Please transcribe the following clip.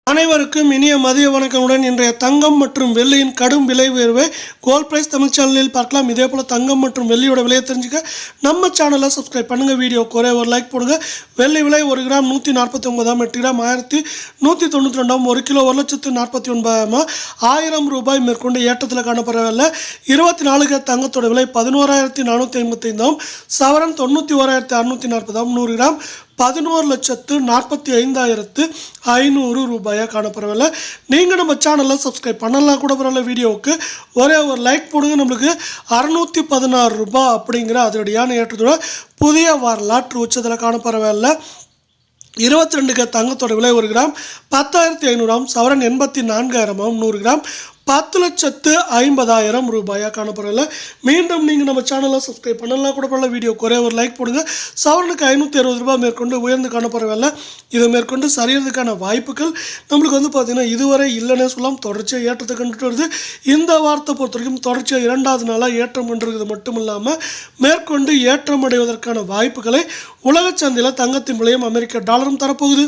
அனைவருக்கும் இனிய மதிய வணக்கமுடன் இன்றைய தங்கம் மற்றும் வெள்ளியின் கடும் விலை உயர்வை கோல்ட் பிரைஸ் தமிழ் சேனலில் பார்க்கலாம். இதே போல் தங்கம் மற்றும் வெள்ளியோட விலையை தெரிஞ்சுக்க நம்ம சேனலை சப்ஸ்கிரைப் பண்ணுங்கள். வீடியோ குறை ஒரு லைக் போடுங்க. வெள்ளி விலை 1 கிராம் 149, 8 கிராம் 1192, 1 கிலோ 1,49,000, 1000 ரூபாய் மேற்கொண்டு ஏற்றத்தில் காணப்படவில்லை. 24 தங்கத்தோட விலை 11,455, சவரன் 91,640, 100 கிராம் 11,45,500 ரூபாயாக காணப்படவில்லை. நீங்கள் நம்ம சேனலில் சப்ஸ்கிரைப் பண்ணலாம் கூட பரவாயில்ல. வீடியோவுக்கு ஒரே ஒரு லைக் போடுங்க. நம்மளுக்கு 616 ரூபாய் அப்படிங்கிற அதனுடையான ஏற்றத்தோட புதிய வரலாற்று உச்சத்தில் காணப்படவில்லை. 22 தங்கத்தோட விலை 1 கிராம் 10,500, சவரன் 84,000, 100 கிராம் 10,50,000 ரூபாயாக காணப்படவில்லை. மீண்டும் நீங்கள் நம்ம சேனலை சப்ஸ்கிரைப் பண்ணலாம் கூட பரவாயில்ல. வீடியோ குறைய ஒரு லைக் போடுங்க. சவரனுக்கு 560 ரூபாய் மேற்கொண்டு உயர்ந்து காணப்படவில்லை. இதை மேற்கொண்டு சரியறதுக்கான வாய்ப்புகள் நம்மளுக்கு பார்த்திங்கன்னா இதுவரை இல்லைன்னே சொல்லலாம். தொடர்ச்சியாக ஏற்றத்தை கண்டுட்டு வருது. இந்த வாரத்தை பொறுத்த வரைக்கும் தொடர்ச்சியாக 2வது நாளாக ஏற்றம் கொண்டிருக்கிறது மட்டும் இல்லாமல் மேற்கொண்டு ஏற்றம் அடைவதற்கான வாய்ப்புகளை உலக சந்தையில் தங்கத்தின் விலையும் அமெரிக்க டாலரும் தரப்போகுது.